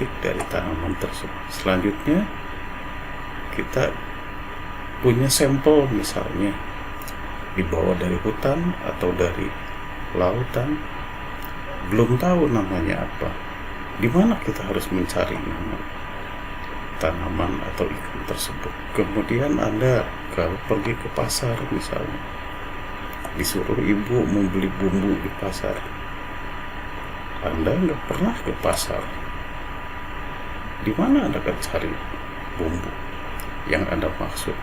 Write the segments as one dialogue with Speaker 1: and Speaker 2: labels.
Speaker 1: karakteristik dari tanaman tersebut. Selanjutnya kita punya sampel, misalnya dibawa dari hutan atau dari lautan, belum tahu namanya apa. Di mana kita harus mencari nama tanaman atau ikan tersebut. Kemudian Anda kalau pergi ke pasar misalnya, disuruh ibu membeli bumbu di pasar, Anda nggak pernah ke pasar, di mana Anda akan cari bumbu yang Anda maksud?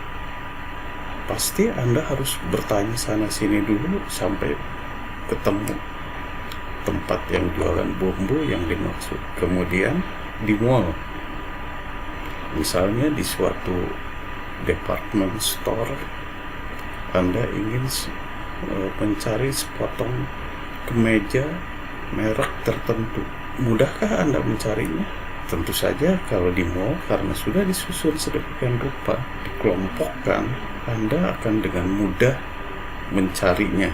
Speaker 1: Pasti Anda harus bertanya sana sini dulu sampai ketemu tempat yang jualan bumbu yang dimaksud. Kemudian di mall, misalnya di suatu department store, Anda ingin mencari sepotong kemeja merek tertentu. Mudahkah Anda mencarinya? Tentu saja kalau di mall, karena sudah disusun sedemikian rupa, dikelompokkan, Anda akan dengan mudah mencarinya,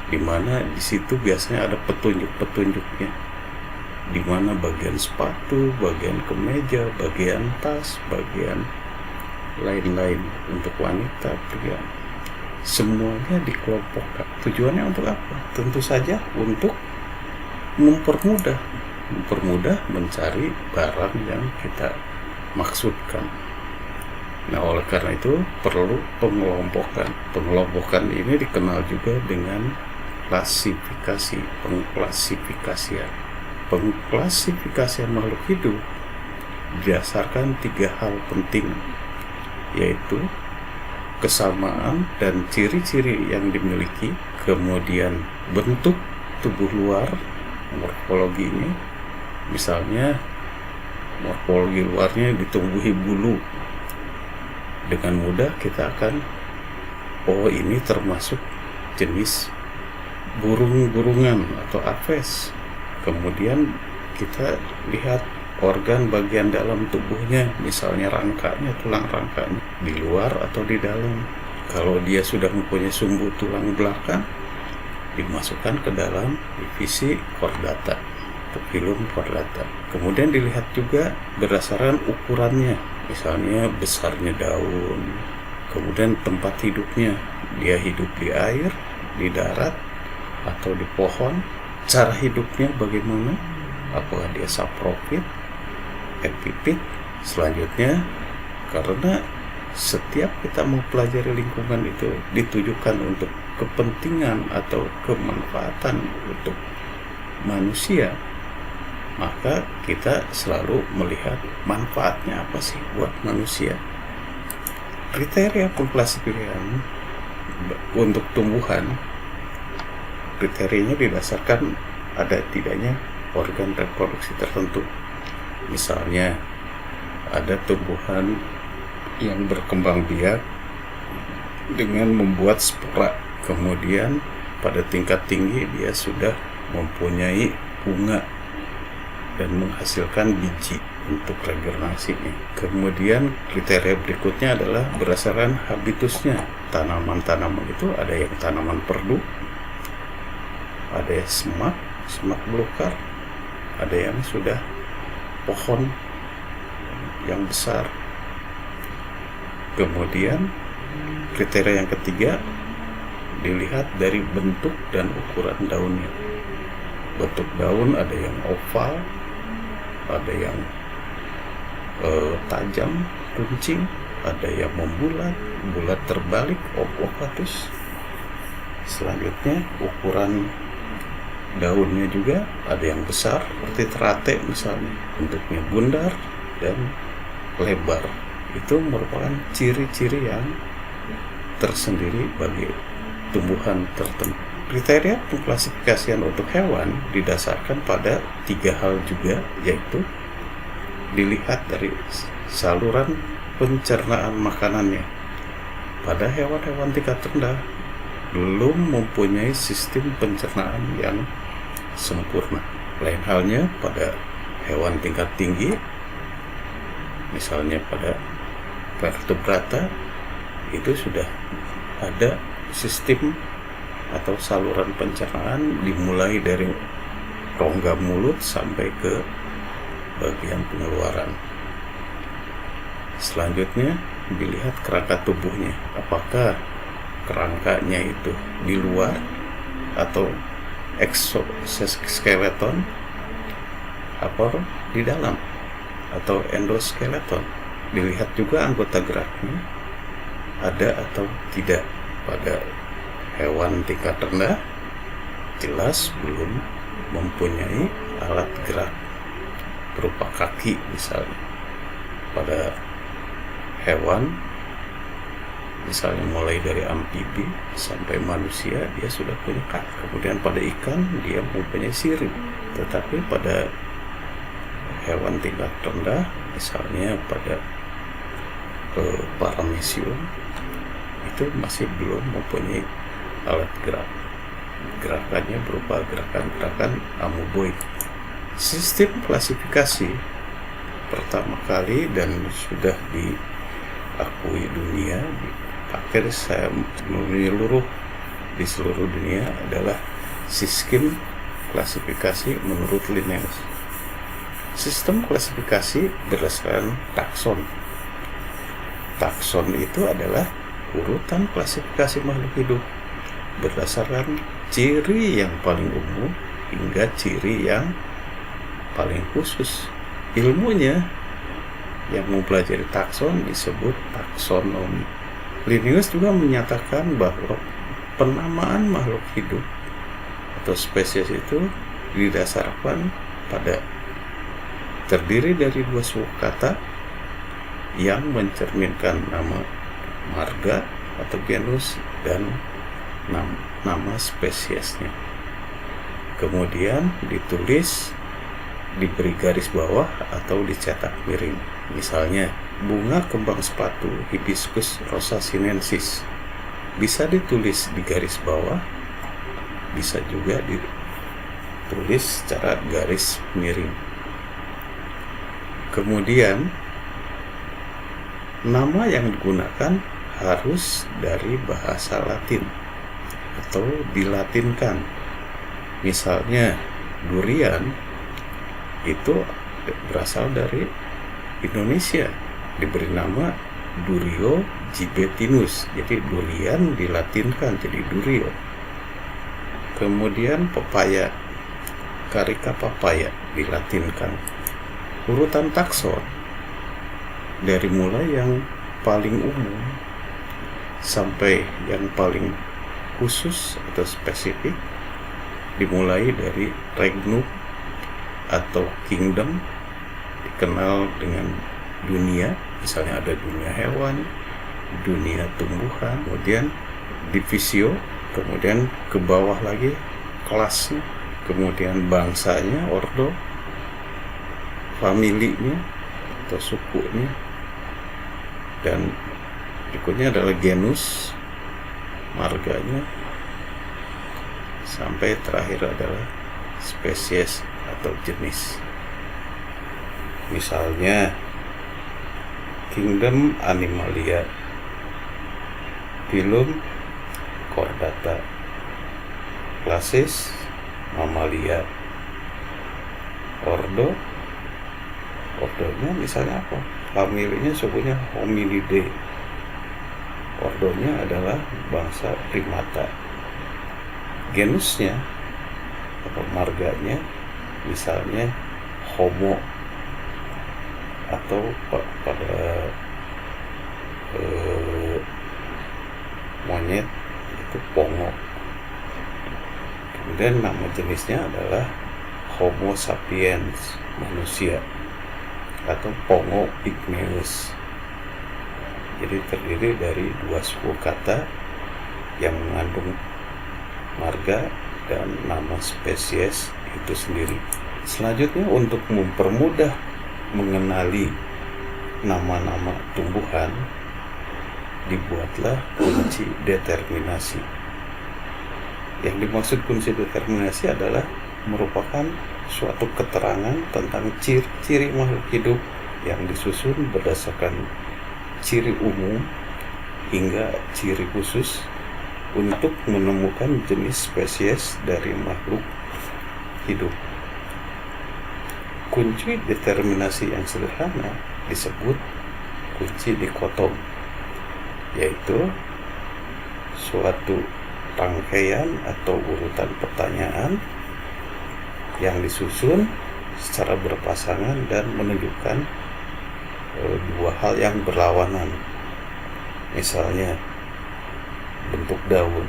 Speaker 1: di mana di situ biasanya ada petunjuk-petunjuknya, di mana bagian sepatu, bagian kemeja, bagian tas, bagian lain-lain untuk wanita, pria, semuanya dikelompokkan. Tujuannya untuk apa? Tentu saja untuk mempermudah mencari barang yang kita maksudkan. Nah, oleh karena itu perlu pengelompokan. Pengelompokan ini dikenal juga dengan pengklasifikasian. Pengklasifikasian makhluk hidup berdasarkan 3 hal penting, yaitu kesamaan dan ciri-ciri yang dimiliki, kemudian bentuk tubuh luar, morfologinya, misalnya morfologi luarnya ditumbuhi bulu, dengan mudah kita akan, oh ini termasuk jenis burung-burungan atau aves. Kemudian kita lihat organ bagian dalam tubuhnya, misalnya rangkanya, tulang rangkanya, di luar atau di dalam. Kalau dia sudah mempunyai sumbu tulang belakang, dimasukkan ke dalam divisi chordata atau filum chordata. Kemudian dilihat juga berdasarkan ukurannya, misalnya besarnya daun, kemudian tempat hidupnya, dia hidup di air, di darat, atau di pohon. Cara hidupnya bagaimana? Apakah dia saprofit, epifit? Selanjutnya, karena setiap kita mempelajari lingkungan itu ditujukan untuk kepentingan atau kemanfaatan untuk manusia, maka kita selalu melihat manfaatnya apa sih buat manusia. Kriteria pengklasifikasian untuk tumbuhan, kriterianya didasarkan ada tidaknya organ reproduksi tertentu. Misalnya ada tumbuhan yang berkembang biak dengan membuat spora, kemudian pada tingkat tinggi dia sudah mempunyai bunga dan menghasilkan biji untuk regenerasinya. Kemudian kriteria berikutnya adalah berdasarkan habitusnya. Tanaman-tanaman itu ada yang tanaman perdu, ada yang semak belukar, ada yang sudah pohon yang besar. Kemudian kriteria yang ketiga dilihat dari bentuk dan ukuran daunnya. Bentuk daun ada yang oval, ada yang tajam, runcing, ada yang bulat terbalik, ovovatus. Selanjutnya ukuran daunnya juga ada yang besar seperti terate misalnya, bentuknya bundar dan lebar. Itu merupakan ciri-ciri yang tersendiri bagi tumbuhan tertentu. Kriteria pengklasifikasian untuk hewan didasarkan pada 3 hal juga, yaitu dilihat dari saluran pencernaan makanannya. Pada hewan-hewan tingkat rendah belum mempunyai sistem pencernaan yang sempurna. Lain halnya pada hewan tingkat tinggi, misalnya pada vertebrata, itu sudah ada sistem atau saluran pencernaan dimulai dari rongga mulut sampai ke bagian pengeluaran. Selanjutnya dilihat kerangka tubuhnya, apakah kerangkanya itu di luar atau exoskeleton atau di dalam atau endoskeleton. Dilihat juga anggota geraknya ada atau tidak. Pada hewan tingkat rendah jelas belum mempunyai alat gerak berupa kaki misalnya. Pada hewan misalnya mulai dari amfibi sampai manusia dia sudah punya kaki. Kemudian pada ikan dia mempunyai sirip. Tetapi pada hewan tingkat rendah misalnya pada paramecium itu masih belum mempunyai alat gerak. Gerakannya berupa gerakan-gerakan amoeboid. Sistem klasifikasi pertama kali dan sudah diakui dunia, dipakai di seluruh dunia adalah sistem klasifikasi menurut Linnaeus. Sistem klasifikasi berdasarkan takson. Takson itu adalah urutan klasifikasi makhluk hidup berdasarkan ciri yang paling umum hingga ciri yang paling khusus. Ilmunya yang mempelajari takson disebut taksonomi. Linnaeus juga menyatakan bahwa penamaan makhluk hidup atau spesies itu didasarkan pada terdiri dari dua suku kata yang mencerminkan nama marga atau genus dan nama spesiesnya. Kemudian ditulis, diberi garis bawah atau dicetak miring. Misalnya bunga kembang sepatu Hibiscus rosa sinensis bisa ditulis di garis bawah, bisa juga ditulis secara garis miring. Kemudian nama yang digunakan harus dari bahasa Latin atau dilatinkan. Misalnya durian itu berasal dari Indonesia, diberi nama Durio gibetinus, jadi durian dilatinkan jadi Durio. Kemudian pepaya, Carica papaya dilatinkan. Urutan takson dari mulai yang paling umum sampai yang paling khusus atau spesifik, dimulai dari regnum atau kingdom, dikenal dengan dunia, misalnya ada dunia hewan, dunia tumbuhan, kemudian divisio, kemudian ke bawah lagi kelasnya, kemudian bangsanya, ordo, familinya atau sukunya, dan berikutnya adalah genus, marganya, sampai terakhir adalah spesies atau jenis. Misalnya kingdom Animalia, phylum Chordata, classis Mammalia, ordonya misalnya apa? Familinya sukunya Hominidae, ordonya adalah bangsa primata, genusnya atau marganya misalnya Homo, atau pada monyet itu Pongo. Kemudian nama jenisnya adalah Homo sapiens, manusia, atau Pongo pygmaeus. Jadi terdiri dari dua suku kata yang mengandung marga dan nama spesies itu sendiri. Selanjutnya, untuk mempermudah mengenali nama-nama tumbuhan, dibuatlah kunci determinasi. Yang dimaksud kunci determinasi adalah merupakan suatu keterangan tentang ciri-ciri makhluk hidup yang disusun berdasarkan ciri umum hingga ciri khusus untuk menemukan jenis spesies dari makhluk hidup. kunci determinasi yang sederhana disebut kunci dikotom, yaitu suatu rangkaian atau urutan pertanyaan yang disusun secara berpasangan dan menunjukkan dua hal yang berlawanan. Misalnya bentuk daun,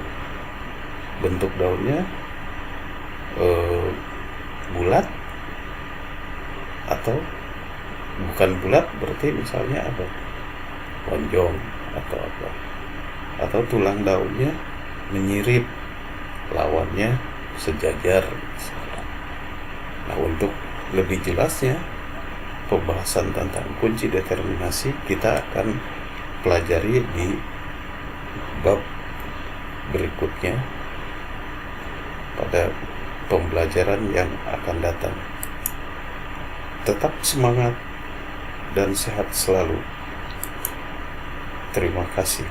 Speaker 1: bentuk daunnya bulat atau bukan bulat, berarti misalnya apa, lonjong atau apa, atau tulang daunnya menyirip, lawannya sejajar. Nah, untuk lebih jelasnya pembahasan tentang kunci determinasi kita akan pelajari di bab berikutnya pada pembelajaran yang akan datang. Tetap semangat dan sehat selalu. Terima kasih.